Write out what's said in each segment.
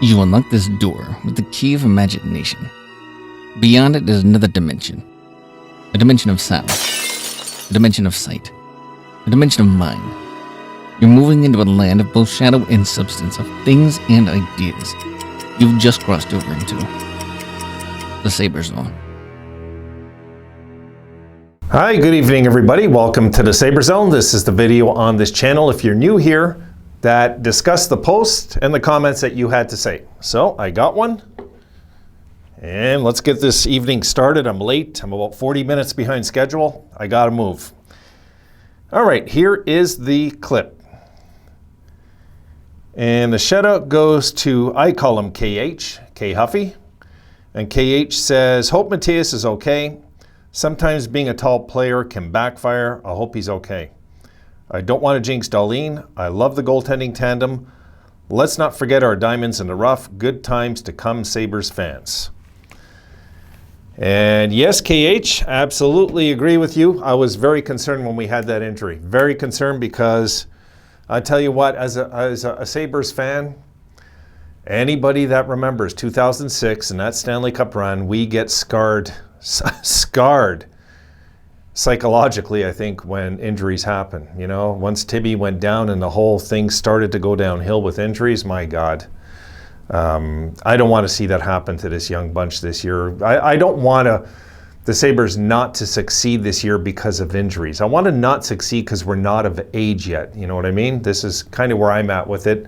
You unlock this door with the key of imagination. Beyond it is another dimension. A dimension of sound. A dimension of sight. A dimension of mind. You're moving into a land of both shadow and substance, of things and ideas. You've just crossed over into the Sabres Zone. Hi, good evening everybody. Welcome to the Sabres Zone. This is the video on this channel, if you're new here, that discuss the post and the comments that you had to say. So I got one, and let's get this evening started. I'm late. I'm about 40 minutes behind schedule. I gotta move. All right, here is the clip. And the shout out goes to, I call him KH, K Huffy. And KH says, hope Matthias is okay. Sometimes being a tall player can backfire. I hope he's okay. I don't want to jinx Darlene. I love the goaltending tandem. Let's not forget our diamonds in the rough. Good times to come, Sabres fans. And yes, KH, absolutely agree with you. I was very concerned when we had that injury. Very concerned because I tell you what, as a Sabres fan, anybody that remembers 2006 and that Stanley Cup run, we get scarred psychologically, I think, when injuries happen. You know, once Tibby went down and the whole thing started to go downhill with injuries, my God. I don't want to see that happen to this young bunch this year. I don't want the Sabres not to succeed this year because of injuries. I want to not succeed because we're not of age yet. You know what I mean? This is kind of where I'm at with it.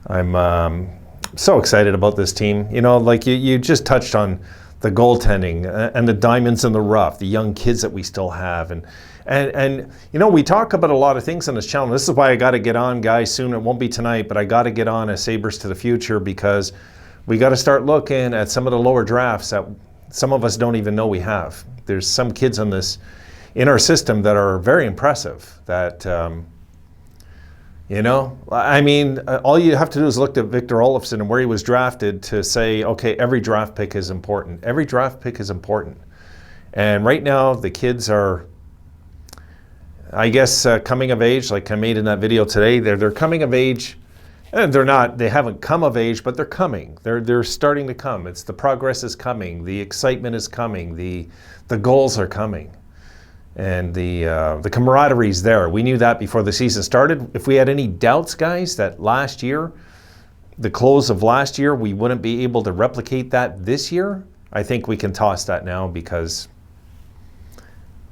I'm so excited about this team. You know, like you just touched on the goaltending and the diamonds in the rough, the young kids that we still have. And you know, we talk about a lot of things on this channel. This is why I got to get on, guys, soon. It won't be tonight, but I got to get on a Sabres to the Future, because we got to start looking at some of the lower drafts that some of us don't even know we have. There's some kids on this, in our system, that are very impressive, that, you know, I mean, all you have to do is look at Victor Olofsson and where he was drafted to say, okay, every draft pick is important. Every draft pick is important. And right now, the kids are, I guess, coming of age, like I made in that video today. They're coming of age, and they haven't come of age, but they're coming. They're starting to come. It's the progress is coming. The excitement is coming. The goals are coming. And the camaraderie is there. We knew that before the season started. If we had any doubts, guys, that last year, the close of last year, we wouldn't be able to replicate that this year, I think we can toss that now, because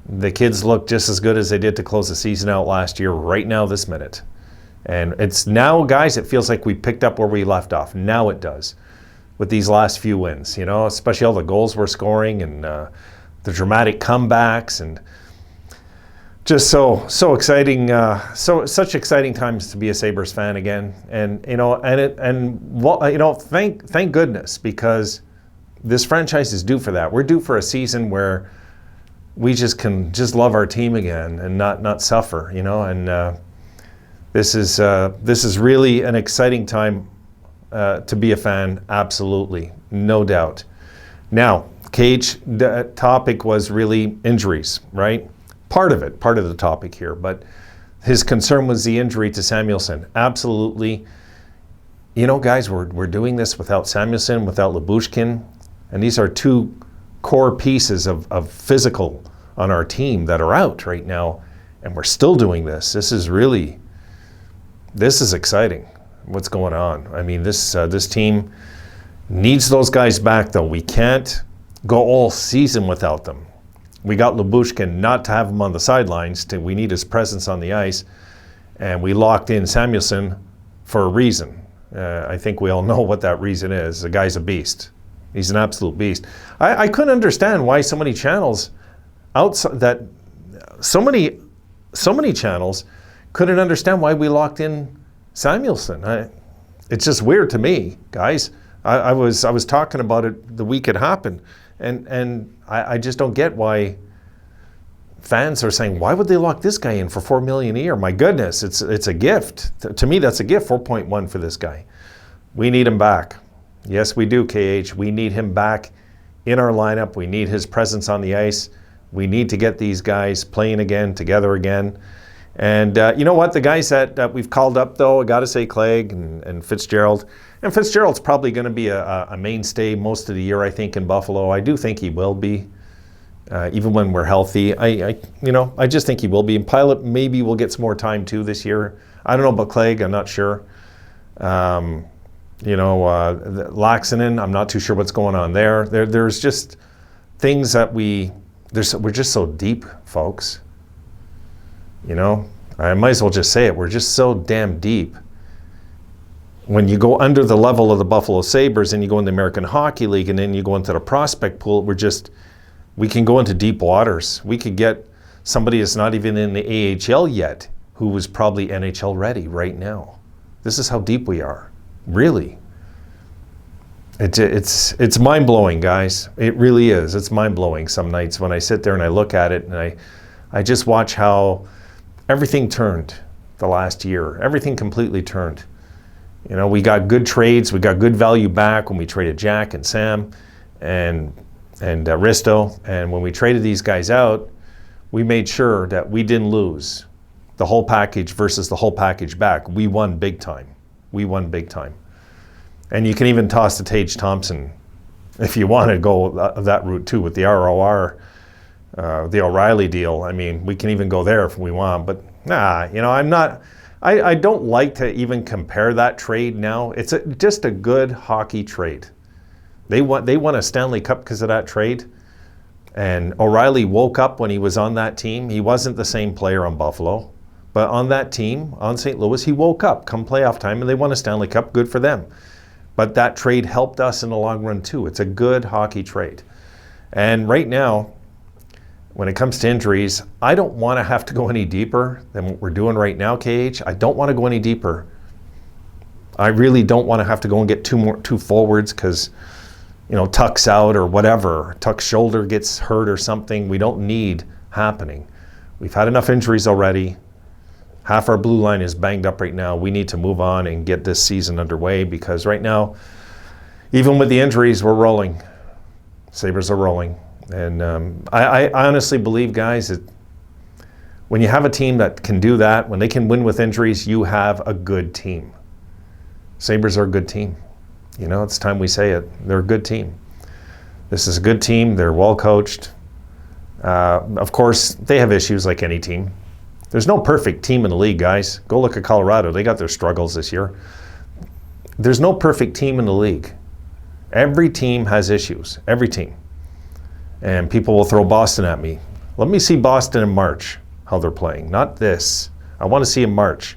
the kids look just as good as they did to close the season out last year right now, this minute. And it's now, guys, it feels like we picked up where we left off. Now it does, with these last few wins, you know, especially all the goals we're scoring and the dramatic comebacks, and just so exciting, such exciting times to be a Sabres fan again. And you know, you know, thank goodness, because this franchise is due for that. We're due for a season where we can love our team again and not suffer, you know. And this is really an exciting time to be a fan. Absolutely, no doubt. Now, Cage, the topic was really injuries, right? Part of the topic here, but his concern was the injury to Samuelsson. Absolutely. You know, guys, we're doing this without Samuelsson, without Lyubushkin, and these are two core pieces of physical on our team that are out right now, and we're still doing this. This is exciting, what's going on. I mean, this team needs those guys back, though. We can't go all season without them. We got Lyubushkin not to have him on the sidelines. We need his presence on the ice. And we locked in Samuelsson for a reason. I think we all know what that reason is. The guy's a beast. He's an absolute beast. I couldn't understand why so many channels so many channels couldn't understand why we locked in Samuelsson. It's just weird to me, guys. I was talking about it the week it happened. And I just don't get why fans are saying, why would they lock this guy in for $4 million a year? My goodness, it's a gift. To me, that's a gift, 4.1 for this guy. We need him back. Yes, we do, KH. We need him back in our lineup. We need his presence on the ice. We need to get these guys playing again, together again. And you know what? The guys that we've called up, though, I got to say Clegg and Fitzgerald. And Fitzgerald's probably going to be a mainstay most of the year, I think, in Buffalo. I do think he will be, even when we're healthy. I just think he will be. And Pilot maybe will get some more time, too, this year. I don't know about Clegg. I'm not sure. Laxinen, I'm not too sure what's going on there. There's just things that we're just so deep, folks. I might as well just say it. We're just so damn deep. When you go under the level of the Buffalo Sabres and you go in the American Hockey League and then you go into the prospect pool, we can go into deep waters. We could get somebody that's not even in the AHL yet who was probably NHL ready right now. This is how deep we are. Really. It's mind-blowing, guys. It really is. It's mind-blowing some nights when I sit there and I look at it and I just watch how everything turned the last year. Everything completely turned. We got good trades. We got good value back when we traded Jack and Sam and Risto. And when we traded these guys out, we made sure that we didn't lose the whole package versus the whole package back. We won big time. We won big time. And you can even toss to Tage Thompson if you want to go that route too with the ROR, the O'Reilly deal. I mean, we can even go there if we want. But I don't like to even compare that trade now. It's just a good hockey trade. They won a Stanley Cup because of that trade. And O'Reilly woke up when he was on that team. He wasn't the same player on Buffalo. But on that team, on St. Louis, he woke up come playoff time, and they won a Stanley Cup. Good for them. But that trade helped us in the long run, too. It's a good hockey trade. And right now, when it comes to injuries, I don't want to have to go any deeper than what we're doing right now, KH. I don't want to go any deeper. I really don't want to have to go and get two forwards because, Tuck's out or whatever. Tuck's shoulder gets hurt or something. We don't need happening. We've had enough injuries already. Half our blue line is banged up right now. We need to move on and get this season underway because right now, even with the injuries, we're rolling. Sabres are rolling. And I honestly believe, guys, that when you have a team that can do that, when they can win with injuries, you have a good team. Sabres are a good team. It's time we say it. They're a good team. This is a good team. They're well coached. Of course, they have issues like any team. There's no perfect team in the league, guys. Go look at Colorado. They got their struggles this year. There's no perfect team in the league. Every team has issues. Every team. And people will throw Boston at me. Let me see Boston in March, how they're playing. Not this. I want to see in March.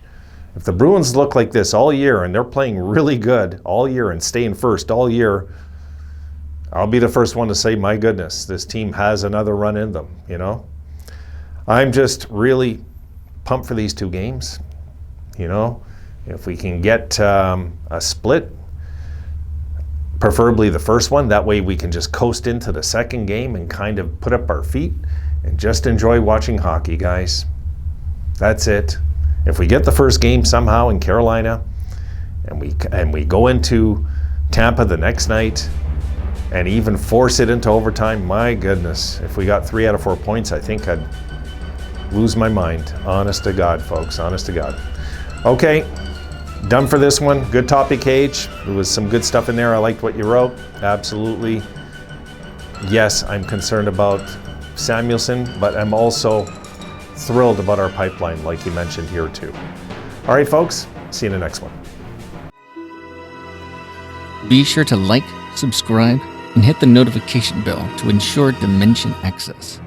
If the Bruins look like this all year and they're playing really good all year and staying first all year, I'll be the first one to say, my goodness, this team has another run in them, I'm just really pumped for these two games. If we can get a split, preferably the first one, that way we can just coast into the second game and kind of put up our feet and just enjoy watching hockey, guys. That's it. If we get the first game somehow in Carolina and we go into Tampa the next night and even force it into overtime, my goodness, if we got 3 out of 4 points, I think I'd lose my mind. Honest to God, folks. Honest to God. Okay, done for this one. Good topic, Cage. There was some good stuff in there. I liked what you wrote. Absolutely. Yes, I'm concerned about Samuelson, but I'm also thrilled about our pipeline, like you mentioned here, too. All right, folks. See you in the next one. Be sure to like, subscribe, and hit the notification bell to ensure Dimension access.